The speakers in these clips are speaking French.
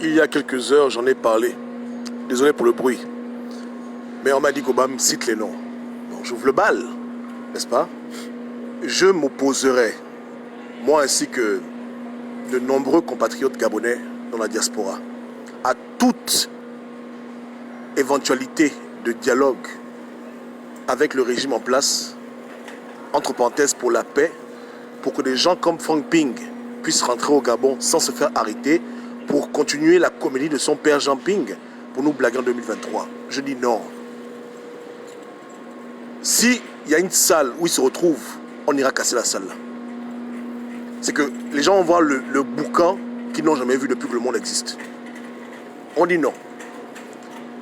Il y a quelques heures, j'en ai parlé. Désolé pour le bruit. Mais on m'a dit qu'Obama cite les noms. Donc j'ouvre le bal, n'est-ce pas? Je m'opposerai, moi ainsi que de nombreux compatriotes gabonais dans la diaspora, à toute éventualité de dialogue avec le régime en place, entre parenthèses pour la paix, pour que des gens comme Frank Ping puissent rentrer au Gabon sans se faire arrêter, pour continuer la comédie de son père Jean Ping, pour nous blaguer en 2023. Je dis non. S'il y a une salle où ils se retrouvent, on ira casser la salle là. C'est que les gens vont voir le boucan qu'ils n'ont jamais vu depuis que le monde existe. On dit non.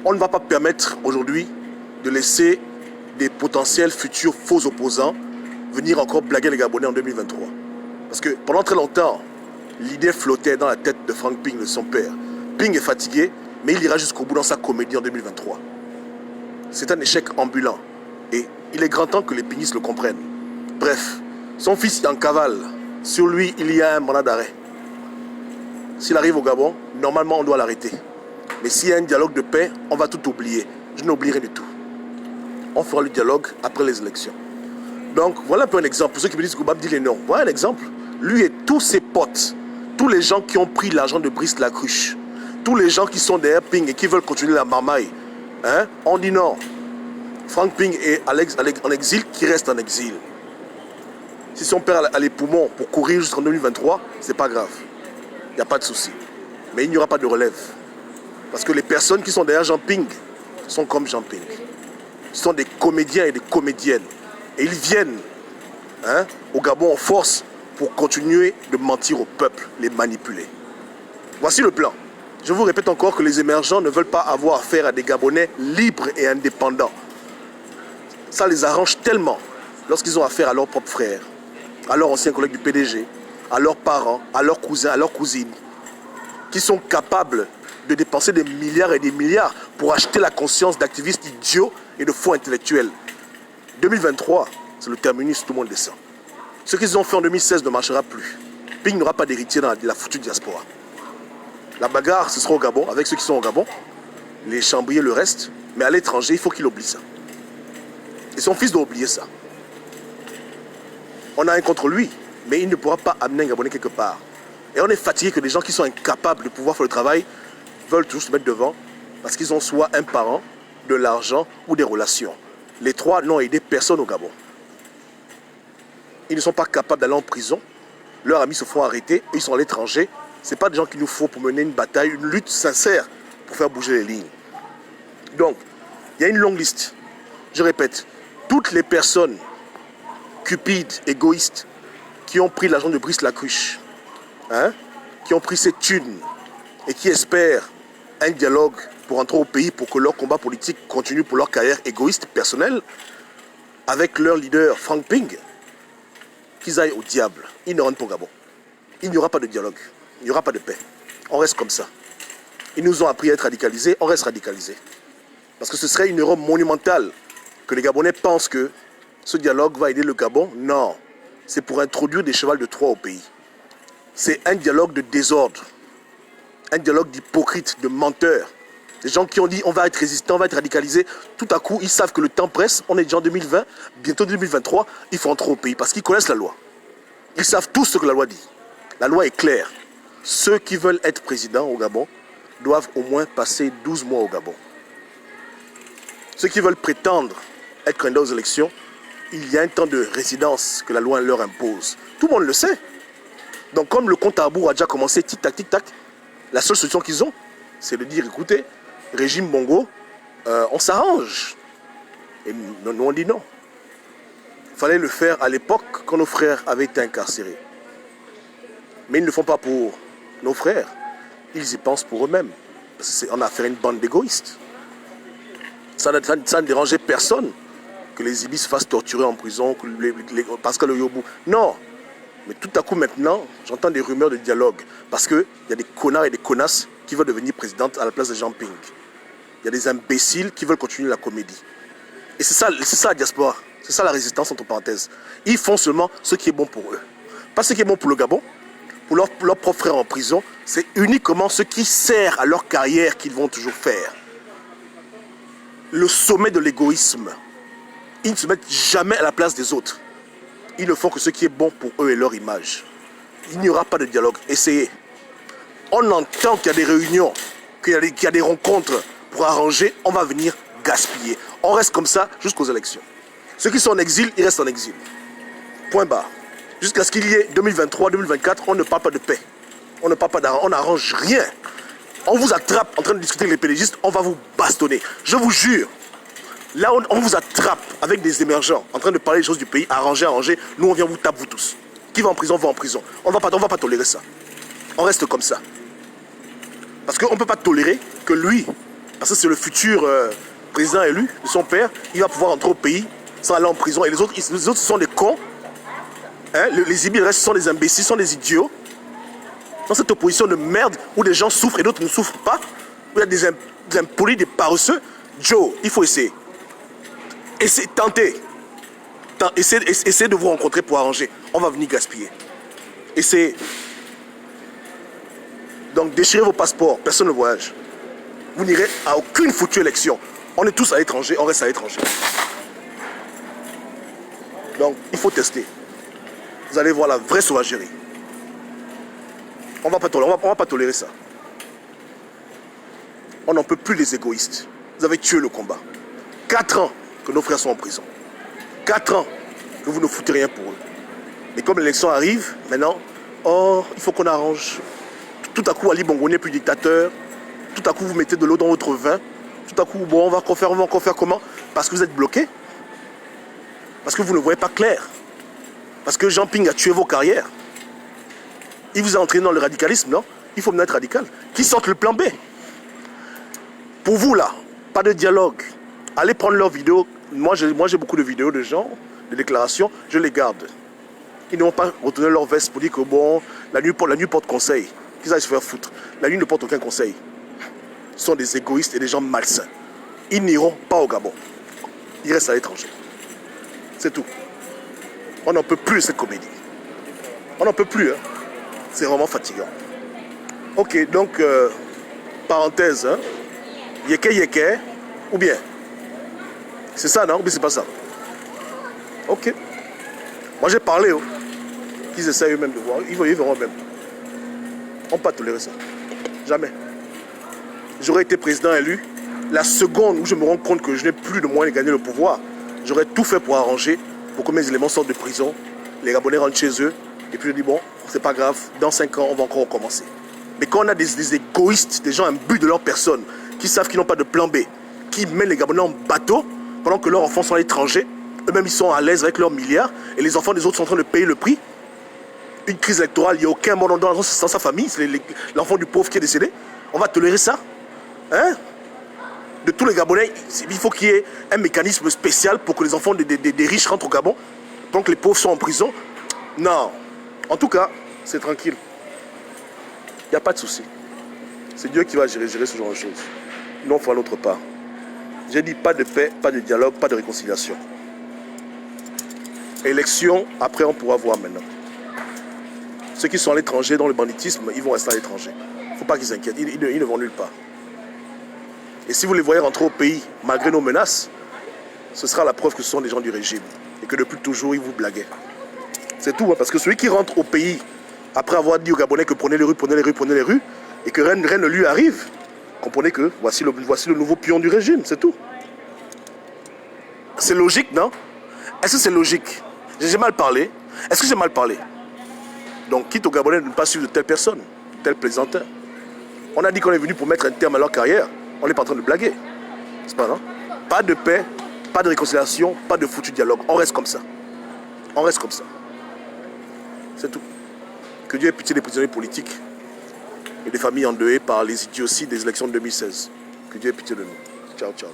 On ne va pas permettre aujourd'hui de laisser des potentiels futurs faux opposants venir encore blaguer les Gabonais en 2023. Parce que pendant très longtemps, l'idée flottait dans la tête de Frank Ping, de son père. Ping est fatigué, mais il ira jusqu'au bout dans sa comédie en 2023. C'est un échec ambulant. Et il est grand temps que les pingistes le comprennent. Bref, son fils est en cavale. Sur lui, il y a un mandat d'arrêt. S'il arrive au Gabon, normalement, on doit l'arrêter. Mais s'il y a un dialogue de paix, on va tout oublier. Je n'oublierai du tout. On fera le dialogue après les élections. Donc, voilà un peu un exemple. Pour ceux qui me disent que Obama dit les noms, voilà un exemple. Lui et tous ses potes, tous les gens qui ont pris l'argent de Brice Lacruche, tous les gens qui sont derrière Ping et qui veulent continuer la marmaille, hein, on dit non. Frank Ping est en exil, qui reste en exil. Si son père a les poumons pour courir jusqu'en 2023, c'est pas grave. Il n'y a pas de souci. Mais il n'y aura pas de relève. Parce que les personnes qui sont derrière Jean Ping sont comme Jean Ping. Ce sont des comédiens et des comédiennes. Et ils viennent au Gabon en force pour continuer de mentir au peuple, les manipuler. Voici le plan. Je vous répète encore que les émergents ne veulent pas avoir affaire à des Gabonais libres et indépendants. Ça les arrange tellement lorsqu'ils ont affaire à leurs propres frères, à leurs anciens collègues du PDG, à leurs parents, à leurs cousins, à leurs cousines, qui sont capables de dépenser des milliards et des milliards pour acheter la conscience d'activistes idiots et de faux intellectuels. 2023, c'est le terminus, tout le monde descend. Ce qu'ils ont fait en 2016 ne marchera plus. Ping n'aura pas d'héritier dans la foutue diaspora. La bagarre, ce sera au Gabon, avec ceux qui sont au Gabon, les chambriers, le reste, mais à l'étranger, il faut qu'il oublie ça. Et son fils doit oublier ça. On a un contre lui, mais il ne pourra pas amener un Gabonais quelque part. Et on est fatigué que des gens qui sont incapables de pouvoir faire le travail veulent toujours se mettre devant parce qu'ils ont soit un parent, de l'argent ou des relations. Les trois n'ont aidé personne au Gabon. Ils ne sont pas capables d'aller en prison. Leurs amis se font arrêter et ils sont à l'étranger. Ce n'est pas des gens qu'il nous faut pour mener une bataille, une lutte sincère pour faire bouger les lignes. Donc, il y a une longue liste. Je répète, toutes les personnes cupides, égoïstes, qui ont pris l'argent de Brice Lacruche, qui ont pris ces thunes et qui espèrent un dialogue pour entrer au pays pour que leur combat politique continue pour leur carrière égoïste, personnelle, avec leur leader Frank Ping, qu'ils aillent au diable. Ils ne rentrent pas au Gabon. Il n'y aura pas de dialogue. Il n'y aura pas de paix. On reste comme ça. Ils nous ont appris à être radicalisés, on reste radicalisés. Parce que ce serait une erreur monumentale que les Gabonais pensent que ce dialogue va aider le Gabon. Non. C'est pour introduire des chevals de Troie au pays. C'est un dialogue de désordre. Un dialogue d'hypocrites, de menteurs. Des gens qui ont dit on va être résistants, on va être radicalisés. Tout à coup, ils savent que le temps presse. On est déjà en 2020, bientôt 2023. Il faut entrer au pays parce qu'ils connaissent la loi. Ils savent tous ce que la loi dit. La loi est claire. Ceux qui veulent être présidents au Gabon doivent au moins passer 12 mois au Gabon. Ceux qui veulent prétendre être candidats aux élections, il y a un temps de résidence que la loi leur impose. Tout le monde le sait. Donc comme le compte à rebours a déjà commencé, tic-tac, tic-tac, la seule solution qu'ils ont, c'est de dire, écoutez, régime Bongo, on s'arrange. Et nous, on dit non. Il fallait le faire à l'époque quand nos frères avaient été incarcérés. Mais ils ne le font pas pour nos frères. Ils y pensent pour eux-mêmes. On a affaire à une bande d'égoïstes. Ça ne dérangeait personne que les Ibis se fassent torturer en prison, que Pascal Oyobou. Non. Mais tout à coup maintenant, j'entends des rumeurs de dialogue. Parce qu'il y a des connards et des connasses qui veulent devenir présidente à la place de Jean Ping. Il y a des imbéciles qui veulent continuer la comédie. Et c'est ça la diaspora. C'est ça la résistance entre parenthèses. Ils font seulement ce qui est bon pour eux. Pas ce qui est bon pour le Gabon, pour leurs propres frères en prison, c'est uniquement ce qui sert à leur carrière qu'ils vont toujours faire. Le sommet de l'égoïsme. Ils ne se mettent jamais à la place des autres. Ils ne font que ce qui est bon pour eux et leur image. Il n'y aura pas de dialogue. Essayez. On entend qu'il y a des réunions, qu'il y a des rencontres pour arranger. On va venir gaspiller. On reste comme ça jusqu'aux élections. Ceux qui sont en exil, ils restent en exil. Point barre. Jusqu'à ce qu'il y ait 2023, 2024, on ne parle pas de paix. On ne parle pas d'argent, on n'arrange rien. On vous attrape en train de discuter avec les pélégistes, on va vous bastonner. Je vous jure, là on vous attrape avec des émergents, en train de parler des choses du pays, arranger, nous on vient vous taper vous tous. Qui va en prison, va en prison. On va pas tolérer ça. On reste comme ça. Parce qu'on ne peut pas tolérer que lui, parce que c'est le futur président élu de son père, il va pouvoir entrer au pays sans aller en prison. Et les autres ce sont des cons. Hein, les immigrés, ce sont des imbéciles, ce sont des idiots. Dans cette opposition de merde où des gens souffrent et d'autres ne souffrent pas, où il y a des impolis, des paresseux, Joe, il faut essayer. Tentez. Essayez de vous rencontrer pour arranger. On va venir gaspiller. Essayez. Donc déchirez vos passeports, personne ne voyage. Vous n'irez à aucune foutue élection. On est tous à l'étranger, on reste à l'étranger. Donc il faut tester. Vous allez voir la vraie sauvagerie. On va pas tolérer ça. On n'en peut plus les égoïstes. Vous avez tué le combat. 4 ans que nos frères sont en prison. 4 ans que vous ne foutez rien pour eux. Et comme l'élection arrive, maintenant, oh, il faut qu'on arrange. Tout à coup, Ali Bongo n'est plus dictateur. Tout à coup, vous mettez de l'eau dans votre vin. Tout à coup, bon, on va encore faire comment? Parce que vous êtes bloqué. Parce que vous ne voyez pas clair. Parce que Jean Ping a tué vos carrières. Il vous a entraîné dans le radicalisme, non? Il faut maintenant être radical. Qui sorte le plan B? Pour vous, là, pas de dialogue. Allez prendre leurs vidéos. Moi, j'ai beaucoup de vidéos de gens, de déclarations. Je les garde. Ils n'ont pas retourné leur veste pour dire que, bon, la nuit porte conseil. Qu'ils aillent se faire foutre. La nuit ne porte aucun conseil. Ce sont des égoïstes et des gens malsains. Ils n'iront pas au Gabon. Ils restent à l'étranger. C'est tout. On n'en peut plus de cette comédie. On n'en peut plus, hein. C'est vraiment fatigant. Ok, donc, parenthèse, hein. Yeke, ou bien? C'est ça, non? Ou bien c'est pas ça? Ok. Moi, j'ai parlé, oh. Qu'ils essayent eux-mêmes de voir. Ils verront eux-mêmes. On ne peut pas tolérer ça. Jamais. J'aurais été président élu. La seconde où je me rends compte que je n'ai plus de moyens de gagner le pouvoir, j'aurais tout fait pour arranger, pour que mes éléments sortent de prison, les Gabonais rentrent chez eux, et puis je dis, bon, c'est pas grave, dans 5 ans, on va encore recommencer. Mais quand on a des égoïstes, des gens imbus de leur personne, qui savent qu'ils n'ont pas de plan B, qui mènent les Gabonais en bateau, pendant que leurs enfants sont à l'étranger, eux-mêmes ils sont à l'aise avec leurs milliards, et les enfants des autres sont en train de payer le prix. Une crise électorale, il n'y a aucun mort dans sa famille, c'est l'enfant du pauvre qui est décédé. On va tolérer ça? Hein? De tous les Gabonais, il faut qu'il y ait un mécanisme spécial pour que les enfants des riches rentrent au Gabon, pendant que les pauvres sont en prison. Non. En tout cas, c'est tranquille. Il n'y a pas de souci. C'est Dieu qui va gérer ce genre de choses. Nous, on fera l'autre part. J'ai dit pas de paix, pas de dialogue, pas de réconciliation. Élection, après on pourra voir maintenant. Ceux qui sont à l'étranger dans le banditisme, ils vont rester à l'étranger. Il ne faut pas qu'ils s'inquiètent, ils ne vont nulle part. Et si vous les voyez rentrer au pays, malgré nos menaces, ce sera la preuve que ce sont des gens du régime. Et que depuis toujours, ils vous blaguaient. C'est tout, hein, parce que celui qui rentre au pays, après avoir dit aux Gabonais que prenez les rues, et que rien ne lui arrive, comprenez que voici le nouveau pion du régime, c'est tout. C'est logique, non? Est-ce que c'est logique? J'ai mal parlé. Est-ce que j'ai mal parlé? Donc, quitte aux Gabonais de ne pas suivre de telle personne, de tel plaisanteur. On a dit qu'on est venu pour mettre un terme à leur carrière. On n'est pas en train de blaguer. C'est pas, non? Pas de paix, pas de réconciliation, pas de foutu dialogue. On reste comme ça. On reste comme ça. C'est tout. Que Dieu ait pitié des prisonniers politiques et des familles endeuillées par les idioties des élections de 2016. Que Dieu ait pitié de nous. Ciao, ciao.